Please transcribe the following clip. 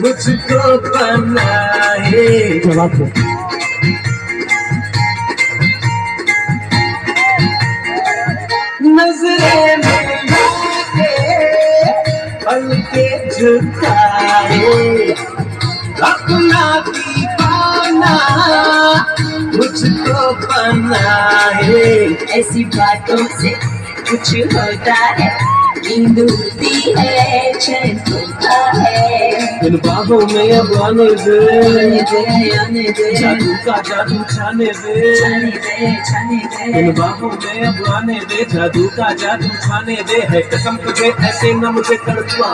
मुझको बनाए। जवाब दो। नजरें मिला के पलके झुकाए, अपना दीवाना मुझको बनाए। ऐसी बातों से कुछ होता है, नींद उड़ती है, चैन खुलता है। इन बाहों में अब आने दे, आने दे, जादू का जादू छाने दे। छाने दे, छाने दे। इन बाहों में अब आने दे, जादू का जादू छाने दे। है कसम तुझे ऐसे न मुझे तड़पा।